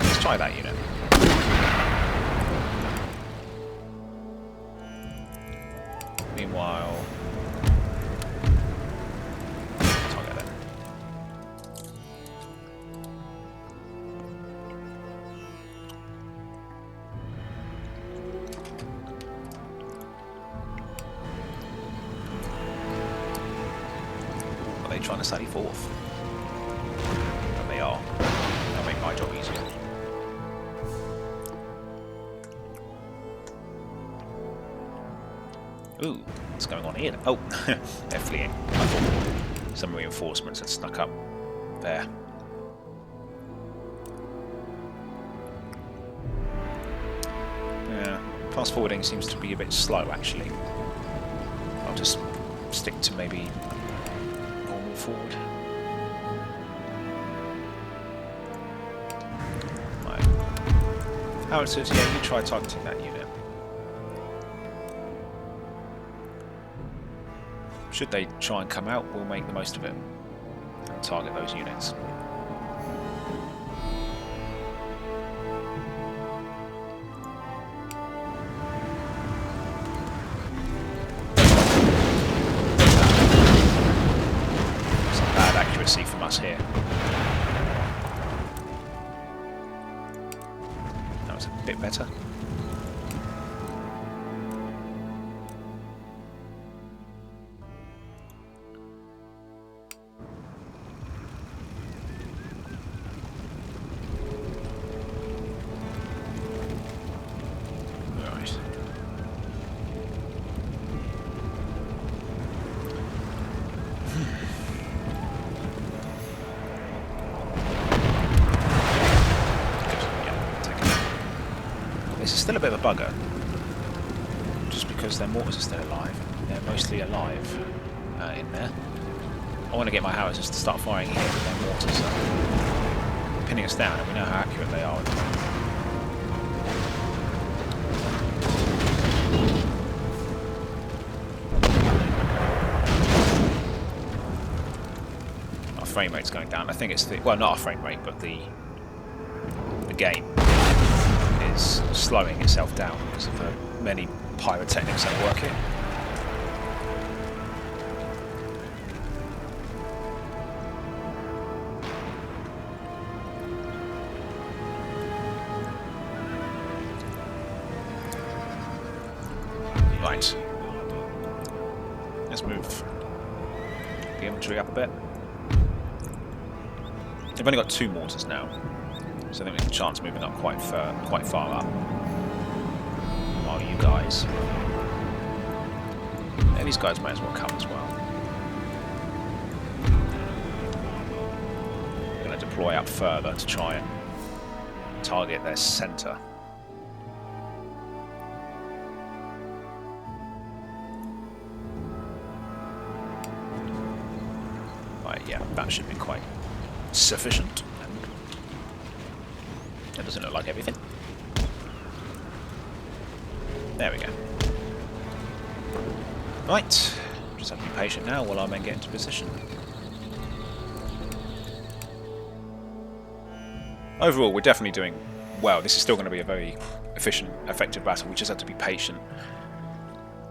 Let's try that unit. Meanwhile... target them. Are they trying to sally forth? And they are. That'll make my job easier. Ooh, what's going on here? Oh, they're fleeing. I thought some reinforcements had snuck up there. Yeah, fast forwarding seems to be a bit slow actually. I'll just stick to maybe normal forward. Right. Howitzers, yeah, you try targeting that unit. Should they try and come out, we'll make the most of it and target those units. Some bad accuracy from us here. That was a bit better. still a bit of a bugger. Just because their mortars are still alive. They're mostly alive in there. I want to get my howitzers to start firing here with their mortars pinning us down, and we know how accurate they are. Our frame rate's going down. I think it's the, well, not our frame rate, but the game is slowing itself down because of the many pyrotechnics that work here. Right. Let's move the infantry up a bit. They've only got 2 mortars now, so I think we have a chance moving up quite far up. While you guys, and these guys might as well come as well. I'm going to deploy up further to try and target their centre. Yeah, that should be quite sufficient. That doesn't look like everything. There we go. Right, just have to be patient now while our men get into position. Overall, we're definitely doing well. This is still going to be a very efficient, effective battle. We just have to be patient.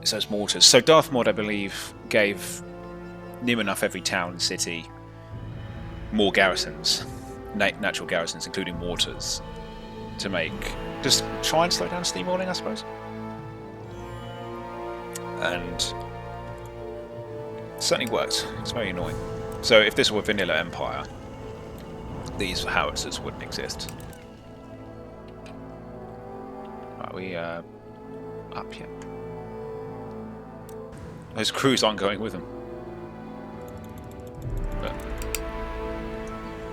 It's those mortars. So Darthmod, I believe, gave near enough every town and city more garrisons, natural garrisons, including mortars, to make, just try and slow down steamrolling, I suppose. And it certainly worked. It's very annoying. So if this were a vanilla empire, these howitzers wouldn't exist. Right, we up yet? Those crews aren't going with them. But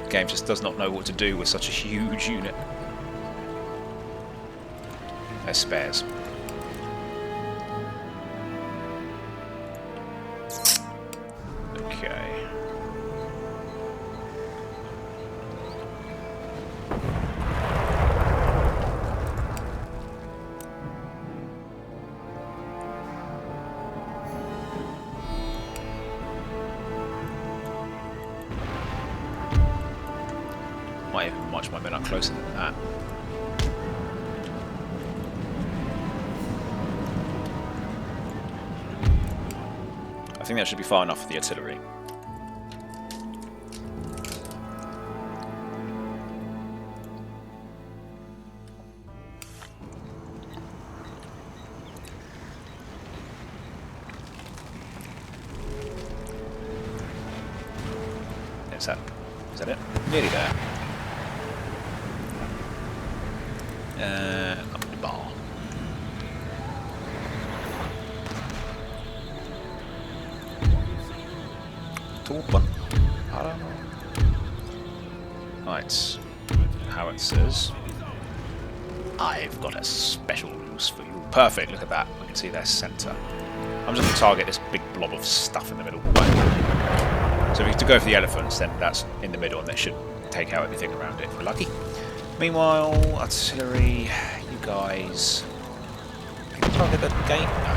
the game just does not know what to do with such a huge unit. They're spares. Okay. Might even march my men up closer than that. I think that should be far enough for the artillery. Is that it? Nearly there. Up the bar. Torpa. I don't know. Right. Howitzers. I've got a special use for you. Perfect, look at that. We can see their centre. I'm just going to target this big blob of stuff in the middle. So if we to go for the elephants, then that's in the middle and they should take out everything around it if we're lucky. Meanwhile, artillery, you guys... Can you target the gate? No.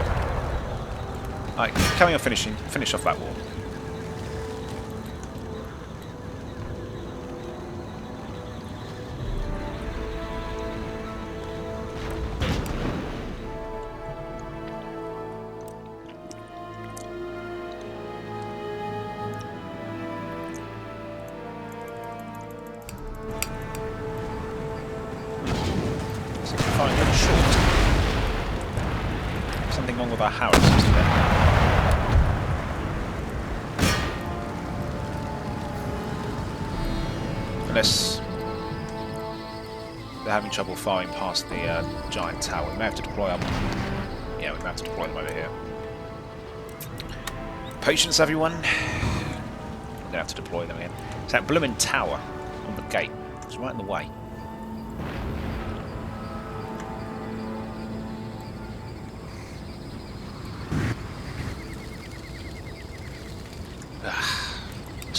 Alright, carry on finish off that wall. Something wrong with our howitzers today. Unless they're having trouble firing past the giant tower, we may have to deploy up. Yeah, we may have to deploy them over here. Patience, everyone. We're gonna have to deploy them again. It's that blooming tower on the gate. It's right in the way.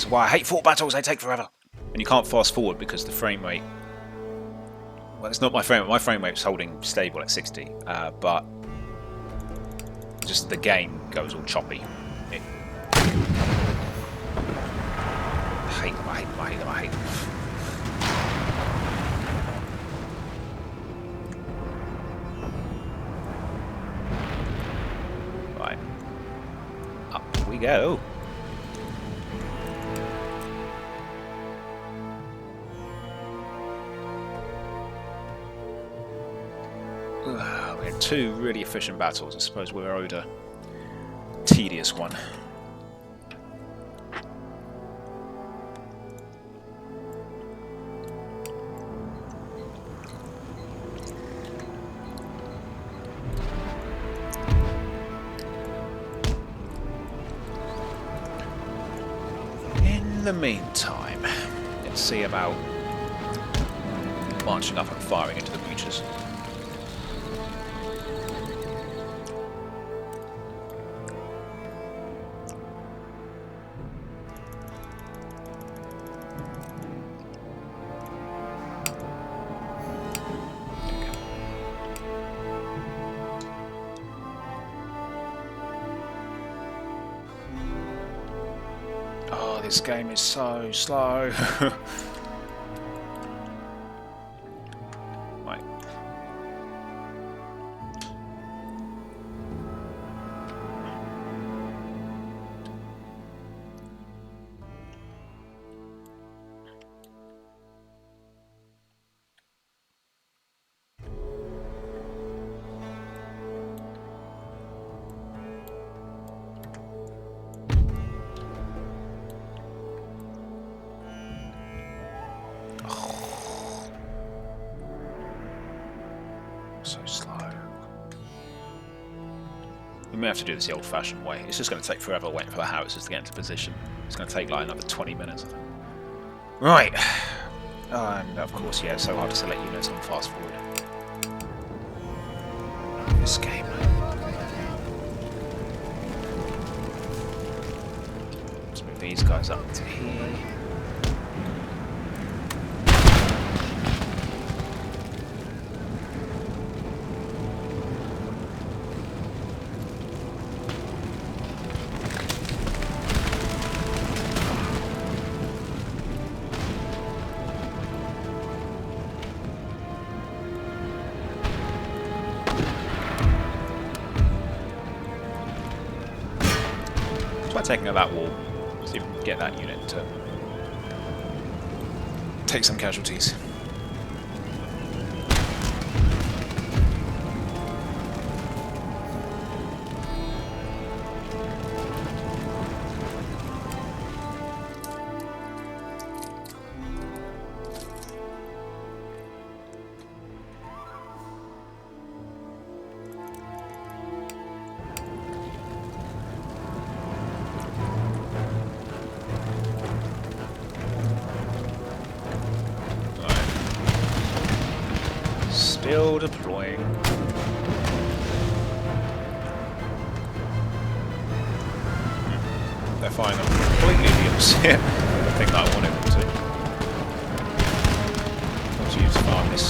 This is why I hate fort battles, they take forever. And you can't fast forward because the frame rate... Well, it's not my frame rate. My frame rate's holding stable at 60, but just the game goes all choppy. I hate them, I hate them, I hate them, I hate them. Right. Up we go. We had two really efficient battles. I suppose we're owed a tedious one. In the meantime, let's see about marching up and firing into the breaches. This game is so slow. Right. So slow. We may have to do this the old-fashioned way. It's just going to take forever waiting for the howitzers to get into position. It's going to take like another 20 minutes. Right. And of course, yeah, it's so hard to select units on fast forward. This game. Let's move these guys up to here. Try taking out that wall, see if we can get that unit to take some casualties. Still deploying. They're firing them completely the opposite of the thing that I wanted them to. Let's use farmers.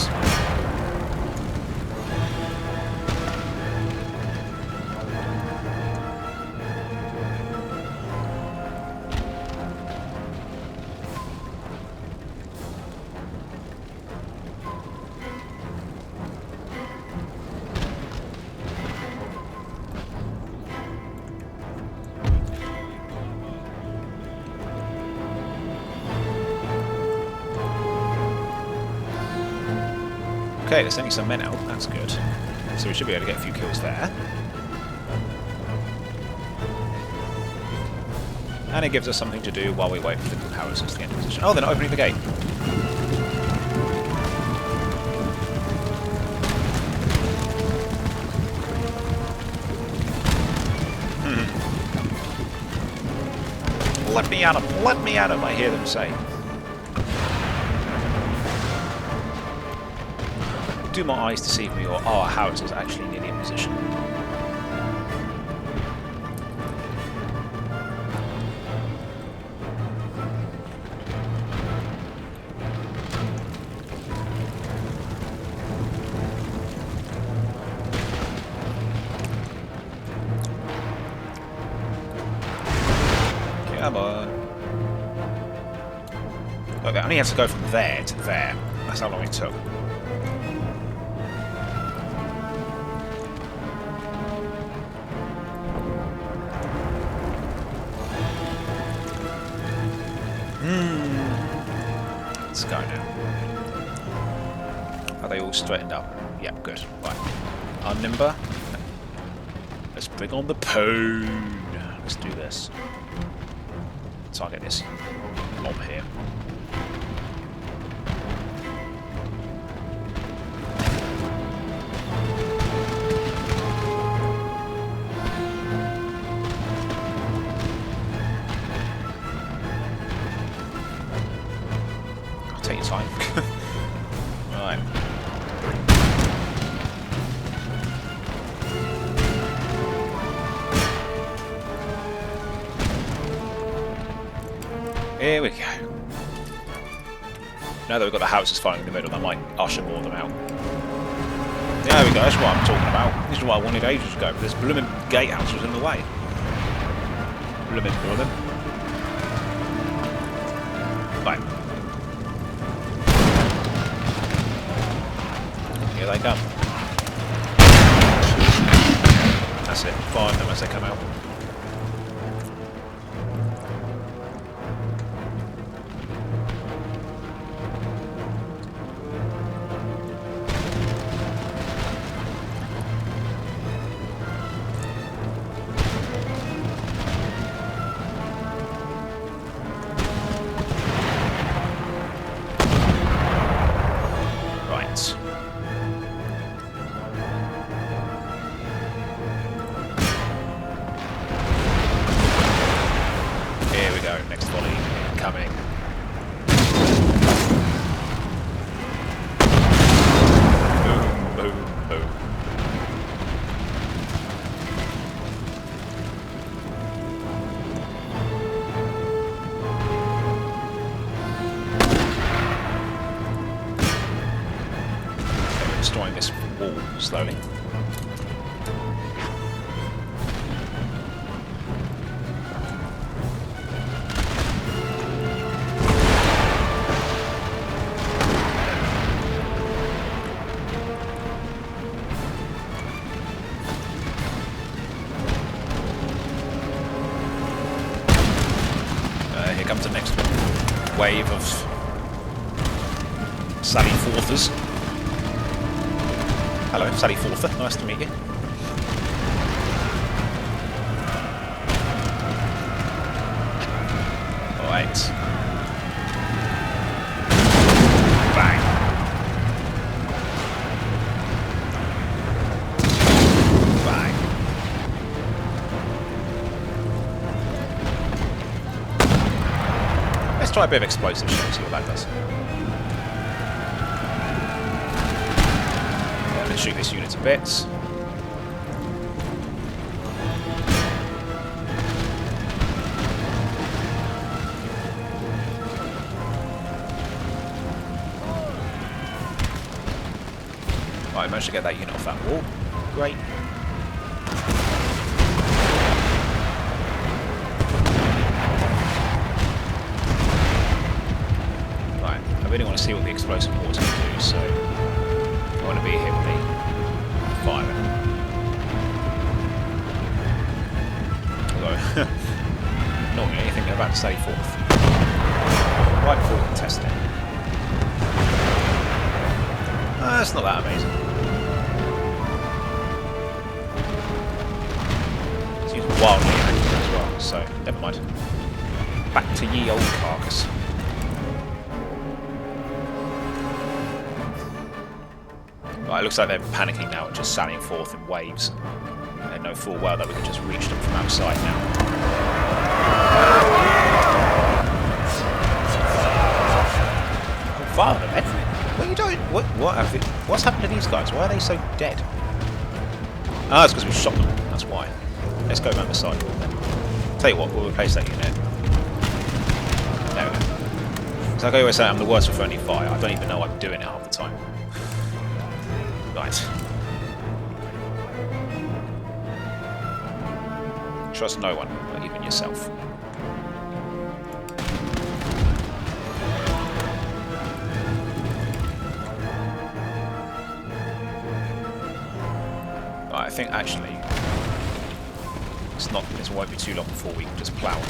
Okay, there's only some men out, that's good. So we should be able to get a few kills there. And it gives us something to do while we wait for the howitzers to get into position. Oh, they're not opening the gate. Let me at him! Let me at him! I hear them say. Do my eyes deceive me, or are our howitzers actually nearly in position? Come on. Look, I only had to go from there to there. That's how long it took. Let's go now. Are they all straightened up? Yeah, good. Right. Unlimber. Let's bring on the pone. Let's do this. Target this mob here. Take your time. Right. Here we go. Now that we've got the houses firing in the middle, that might usher more of them out. There we go, that's what I'm talking about. This is what I wanted ages ago, but this blooming gatehouse was in the way. Blooming. Right. Here they come. That's it. Find them as they come out. Next volley coming. Boom, boom, boom. We're destroying this wall slowly. Here comes the next wave of Sally Forthers. Hello, Sally Forther. Nice to meet you. Alright. Bang. Bang. Let's try a bit of explosive shot, see what that does. Yeah, let's shoot this unit to bits. Right, I managed to get that unit off that wall. Great. I really want to see what the explosive water can do, so I want to be here with the fire. Although, not really anything about to say forth. Right before we can test it. That's not that amazing. It's using wildly accurate as well, so never mind. Back to ye old carcass. Right, it looks like they're panicking now and just sallying forth in waves. They know full well that we can just reach them from outside now. Oh, fire them, Ed. What are you doing? What's happened to these guys? Why are they so dead? Ah, it's because we shot them. That's why. Let's go around the side then. Tell you what, we'll replace that unit. There we go. So like I always say, I'm the worst for friendly fire. I don't even know I'm doing it half the time. Right. Trust no one, not even yourself. think actually it's not. This won't be too long before we can just plough in.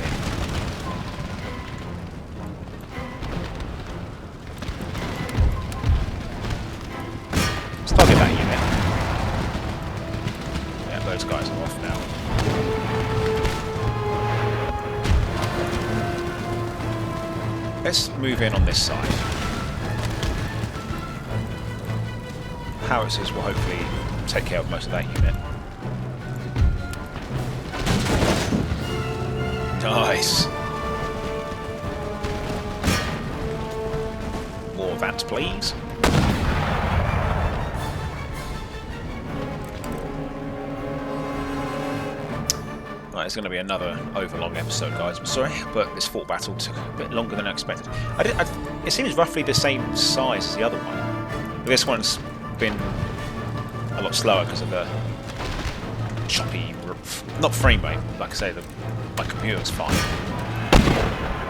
Let's target that unit. Yeah, those guys are off now. Let's move in on this side. Howitzers will hopefully take care of most of that unit. Nice. More vans, please. Right, it's going to be another overlong episode, guys. I'm sorry, but this fort battle took a bit longer than I expected. It seems roughly the same size as the other one. But this one's been a lot slower because of the choppy, not frame rate. Like I say, my computer's fine.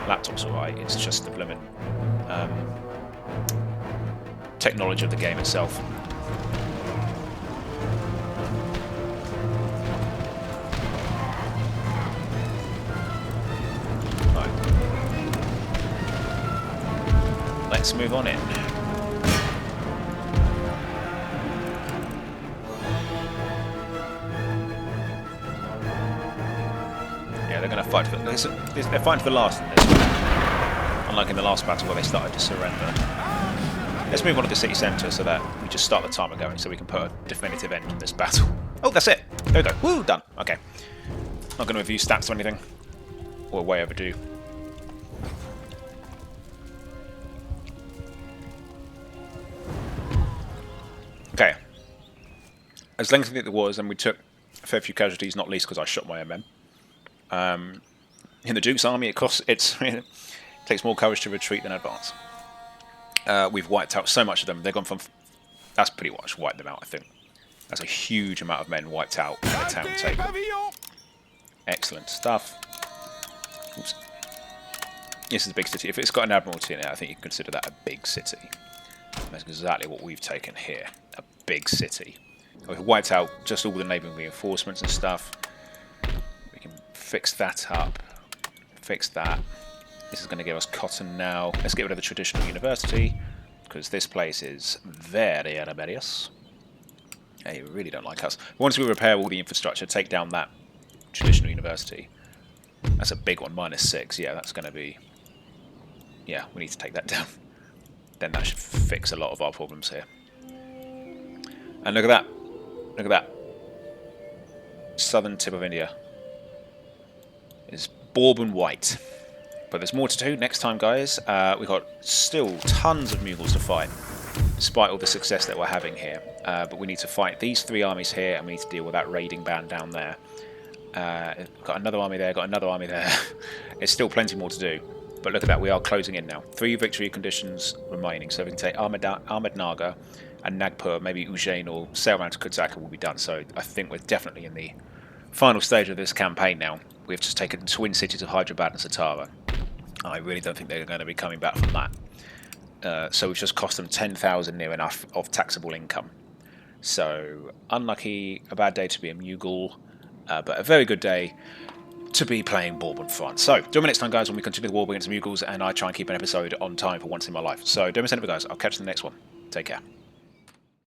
Laptop's alright. It's just the blooming technology of the game itself. Let's move on in. Yeah, they're going to fight for. They're fighting for the last in this one. Unlike in the last battle where they started to surrender. Let's move on to the city centre so that we just start the timer going, so we can put a definitive end to this battle. Oh, that's it. There we go. Woo, done. Okay. Not going to review stats or anything. We're way overdue. Okay, as lengthy as it was, and we took a fair few casualties, not least because I shot my MM. In the Duke's army, it takes more courage to retreat than advance. We've wiped out so much of them. They've gone from. That's pretty much wiped them out, I think. That's a huge amount of men wiped out in the town taken. Excellent stuff. Oops. This is a big city. If it's got an admiralty in it, I think you can consider that a big city. That's exactly what we've taken here. A big city. We've wiped out just all the neighbouring reinforcements and stuff. We can fix that up. Fix that. This is going to give us cotton now. Let's get rid of the traditional university, because this place is very rebellious. They really don't like us. Once we repair all the infrastructure, take down that traditional university. That's a big one, -6. Yeah, that's going to be... Yeah, we need to take that down. Then that should fix a lot of our problems here. And look at that. Look at that. Southern tip of India is Bourbon white. But there's more to do next time, guys. We've got still tons of Mughals to fight, despite all the success that we're having here. But we need to fight these 3 armies here, and we need to deal with that raiding band down there. Got another army there, got another army there. There's still plenty more to do. But look at that, we are closing in now. 3 victory conditions remaining, so we can take Ahmednagar and Nagpur, maybe Ujjain or sail around to Kutzaka will be done. So I think we're definitely in the final stage of this campaign now. We've just taken the twin cities of Hyderabad and Satara. I really don't think they're going to be coming back from that. So we've just cost them 10,000 near enough of taxable income. So unlucky, a bad day to be a Mughal, but a very good day to be playing Bourbon France. So, join me next time, guys, when we continue the war against the Mughals, and I try and keep an episode on time for once in my life. So, don't miss any of it, guys. I'll catch you in the next one. Take care.